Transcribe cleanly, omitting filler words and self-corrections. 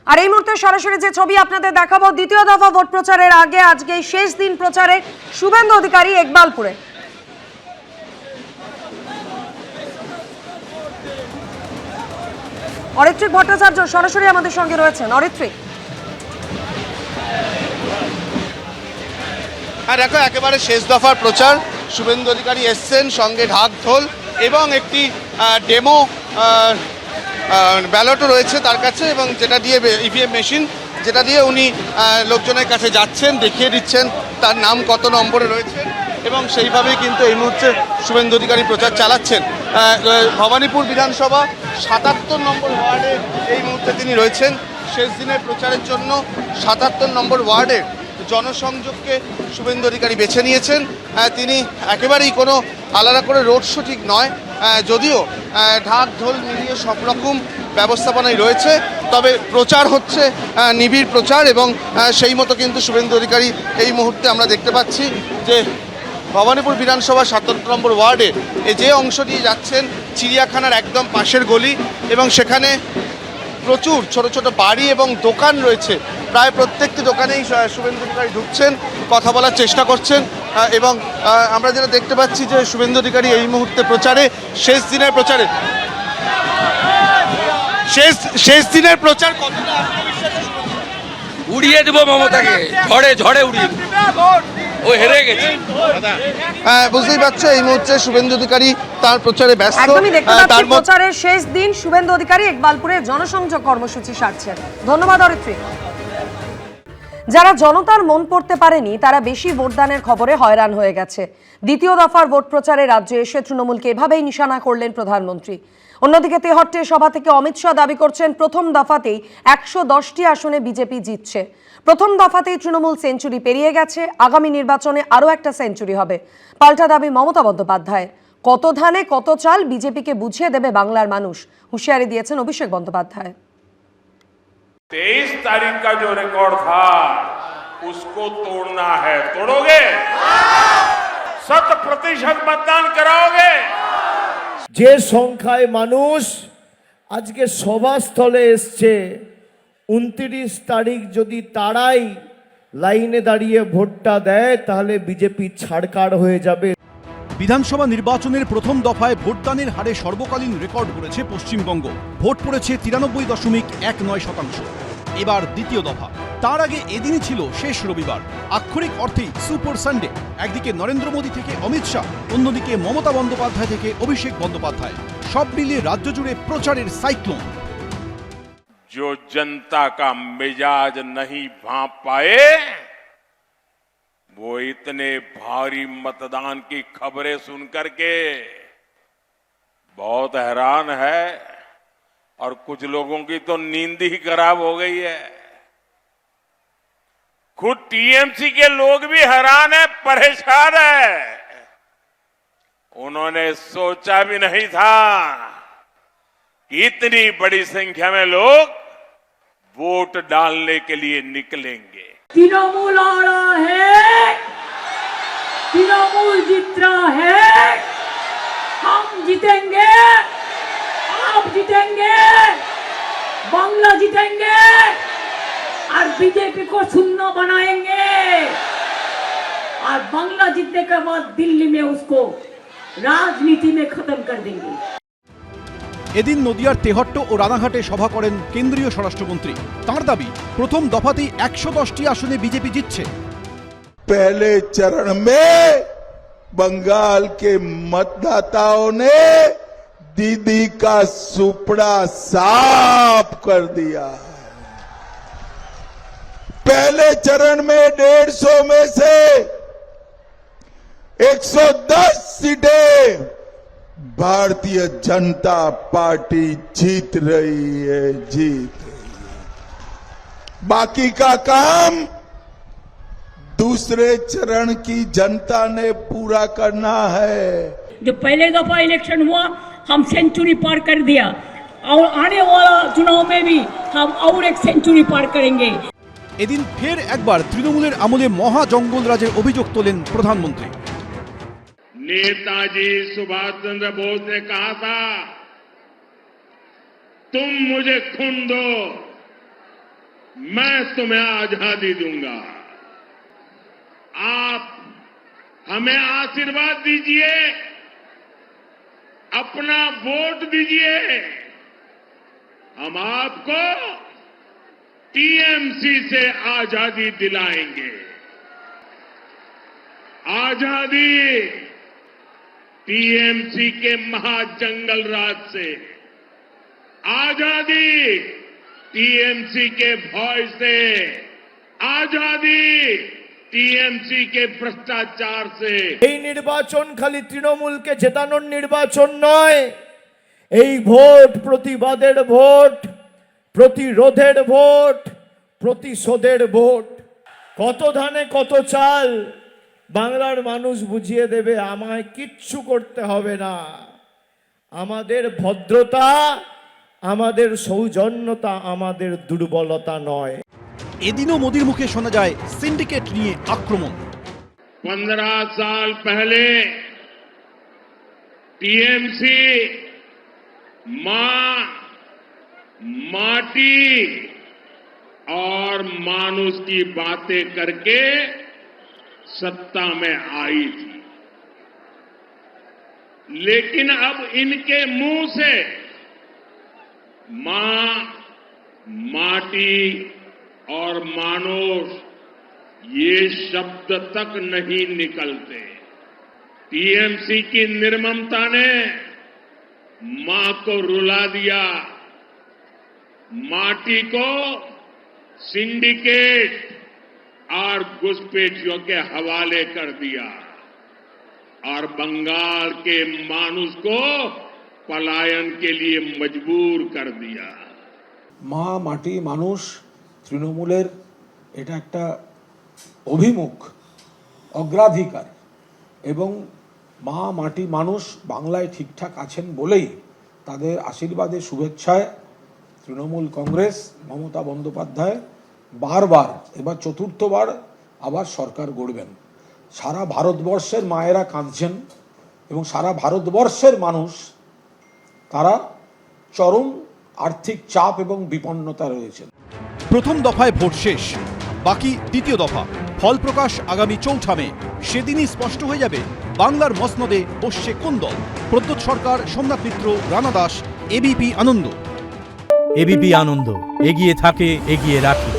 আর এই মুহূর্তে সরাসরি যে ছবি আপনাদের দেখাবো, দ্বিতীয় দফা ভোট প্রচারের আগে আজকে শেষ দিন প্রচারে শুভেন্দু অধিকারী ইকবালপুরে। অরিত্রিক ভট্টাচার্য সরাসরি আমাদের সঙ্গে রয়েছেন। অরিত্রিক, হ্যাঁ দেখো, একেবারে শেষ দফার প্রচার। শুভেন্দু অধিকারী এসছেন, সঙ্গে ঢাক ঢোল এবং একটি ডেমো ব্যালটও রয়েছে তার কাছে, এবং যেটা দিয়ে ইভিএম মেশিন, যেটা দিয়ে উনি লোকজনের কাছে যাচ্ছেন, দেখিয়ে দিচ্ছেন তার নাম কত নম্বরে রয়েছে, এবং সেইভাবেই কিন্তু এই মুহূর্তে শুভেন্দু অধিকারী প্রচার চালাচ্ছেন। ভবানীপুর বিধানসভা ৭৭ নম্বর ওয়ার্ডে এই মুহূর্তে তিনি রয়েছেন। শেষ দিনের প্রচারের জন্য ৭৭ নম্বর ওয়ার্ডের জনসংযোগকে শুভেন্দু অধিকারী বেছে নিয়েছেন। তিনি একেবারেই কোনো আলাদা করে রোড শো ঠিক নয়, যদিও ঢাক ঢোল মিলিয়ে সব রকম ব্যবস্থাপনাই রয়েছে, তবে প্রচার হচ্ছে নিবিড় প্রচার, এবং সেই মতো কিন্তু শুভেন্দু অধিকারী এই মুহূর্তে আমরা দেখতে পাচ্ছি যে ভবানীপুর বিধানসভা ৭৭ নম্বর ওয়ার্ডে যে অংশ দিয়ে যাচ্ছেন চিড়িয়াখানার একদম পাশের গলি, এবং সেখানে প্রচুর ছোট ছোট বাড়ি এবং দোকান রয়েছে। প্রায় প্রত্যেকটি দোকানেই শুভেন্দু অধিকারী ঢুকছেন, কথা বলার চেষ্টা করছেন, এবং আমরা যেটা দেখতে পাচ্ছি যে শুভেন্দু অধিকারী এই মুহূর্তে প্রচারে শেষ দিনের প্রচারে শেষ দিনের প্রচার কতটা উড়িয়ে দেব মমতাকে, ঝড়ে ঝড়ে উড়িয়ে ও হেরে গেছে। বুঝতেই পারছো এই মুহূর্তে শুভেন্দু অধিকারী তার প্রচারে ব্যস্ত। একদমই দেখতে পাচ্ছি প্রচারের শেষ দিন শুভেন্দু অধিকারী ইকবালপুরে জনসংযোগ কর্মসূচি সারছেন। ধন্যবাদ অরিত্রিক। যারা জনতার মন পড়তে পারেনি তারা বেশি ভোটদানের খবরে হয়রান হয়ে গেছে। দ্বিতীয় দফার ভোট প্রচারে রাজ্যে এসে তৃণমূলকে এভাবেই নিশানা করলেন প্রধানমন্ত্রী। অন্যদিকে তেহট্টে সভা থেকে অমিত শাহ দাবি করছেন প্রথম দফাতেই ১১০টি আসনে বিজেপি জিতছে। প্রথম দফাতেই তৃণমূল সেঞ্চুরি পেরিয়ে গেছে, আগামী নির্বাচনে আরও একটা সেঞ্চুরি হবে। পাল্টা দাবি মমতা বন্দ্যোপাধ্যায়। কত ধানে কত চাল বিজেপিকে বুঝিয়ে দেবে বাংলার মানুষ, হুঁশিয়ারি দিয়েছেন অভিষেক বন্দ্যোপাধ্যায়। 23 तारीख का जो रिकॉर्ड था उसको तोड़ना है, तोड़ोगे? 100% मतदान कराओगे? যে সংখ্যায় মানুষ আজকে সভাস্থলে এসছে, 29 তারিখ যদি তারাই লাইনে দাঁড়িয়ে ভোটটা দেয় তাহলে বিজেপি ছাড়কাড় হয়ে যাবে। বিধানসভা নির্বাচনের প্রথম দফায় ভোটদানের হারে সর্বকালীন রেকর্ড করেছে পশ্চিমবঙ্গ। ভোট পড়েছে 93.19%। এবার দ্বিতীয় দফা। তার আগে এদিনই ছিল শেষ রবিবার, আক্ষরিক অর্থেই সুপার সানডে। একদিকে নরেন্দ্র মোদী থেকে অমিত শাহ, অন্যদিকে মমতা বন্দ্যোপাধ্যায় থেকে অভিষেক বন্দ্যোপাধ্যায়, সব মিলিয়ে রাজ্য জুড়ে প্রচারের সাইক্লোন। जो जनता का मिजाज नहीं भांप पाए वो इतने भारी मतदान की खबरें सुनकर के बहुत हैरान है, और कुछ लोगों की तो नींद ही खराब हो गई है। खुद टीएमसी के लोग भी हैरान है, परेशान है। उन्होंने सोचा भी नहीं था कि इतनी बड़ी संख्या में लोग वोट डालने के लिए निकलेंगे। तृणमूल आ रहा है, तृणमूल जीत रहा है, हम जीतेंगे, आप जीतेंगे, बांग्ला जीतेंगे और बीजेपी को शून्य बनाएंगे, और बांग्ला जीतने के बाद दिल्ली में उसको राजनीति में खत्म कर देंगे। এদিন নদিয়ার তেহট্ট ও রানাঘাটে সভা করেন কেন্দ্রীয় স্বরাষ্ট্রমন্ত্রী। তাঁর দাবি প্রথম দফাতেই ১১০টি আসনে বিজেপি জিতছে। पहले चरण में बंगाल के मतदाताओं ने दीदी का सुपड़ा साफ कर दिया। पहले चरण में 150 में से 110 सीटें भारतीय जनता पार्टी जीत रही है, जीत रही है। बाकी का काम दूसरे चरण की जनता ने पूरा करना है। जो पहले दफा इलेक्शन हुआ हम सेंचुरी पार कर दिया, और आने वाला चुनाव में भी हम और एक सेंचुरी पार करेंगे। এদিন ফের একবার তৃণমূলের আমলে মহা জঙ্গল রাজের অভিযোগ তোলেন প্রধানমন্ত্রী। नेताजी सुभाष चंद्र बोस ने कहा था, तुम मुझे खून दो मैं तुम्हें आजादी दूंगा। आप हमें आशीर्वाद दीजिए, अपना वोट दीजिए, हम आपको टीएमसी से आजादी दिलाएंगे। आजादी टीएमसी के महाजंगल राज से, आजादी टीएमसी के भय से, आजादी टीएमसी के भ्रष्टाचार से। এই নির্বাচন খালি তৃণমূলকে জেতানোর নির্বাচন নয়, এই ভোট প্রতিবাদের ভোট, প্রতিরোধের ভোট, প্রতিশোধের ভোট। কত ধানে কত চাল বাংলার মানুষ বুঝিয়ে দেবে। আমায় কিচ্ছু করতে হবে না। আমাদের ভদ্রতা, আমাদের সৌজন্যতা আমাদের দুর্বলতা নয়। এদিনও মোদির মুখে শোনা যায় সিন্ডিকেট নিয়ে আক্রমণ। 15 साल पहले टीएमसी मां, माटी और मानुष की बातें करके सत्ता में आई थी, लेकिन अब इनके मुंह से मां, माटी और मानुष ये शब्द तक नहीं निकलते। टीएमसी की निर्ममता ने मां को रुला दिया, माटी को सिंडिकेट और घुसपैठियों के हवाले कर दिया और बंगाल के मानुष को पलायन के लिए मजबूर कर दिया। মা মাটি মানুষ তৃণমূলের এটা একটা অভিমুখ, অগ্রাধিকার, এবং মা মাটি মানুষ বাংলায় ঠিকঠাক আছেন বলেই তাদের আশীর্বাদে শুভেচ্ছায় তৃণমূল কংগ্রেস মমতা বন্দ্যোপাধ্যায় বারবার, এবার চতুর্থবার আবার সরকার গড়বেন। সারা ভারতবর্ষের মায়েরা কাঁদছেন এবং সারা ভারতবর্ষের মানুষ তারা চরম আর্থিক চাপ এবং বিপন্নতা রয়েছেন। প্রথম দফায় ভোট শেষ, বাকি দ্বিতীয় দফা। ফল প্রকাশ আগামী 4 মে। সেদিনই স্পষ্ট হয়ে যাবে বাংলার মসনদে বসছে কোন দল। প্রদ্যোৎ সরকার, সোমনাথ মিত্র, রানা দাস, এবিপি আনন্দ। এবিপি আনন্দ, এগিয়ে থাকে, এগিয়ে রাখে।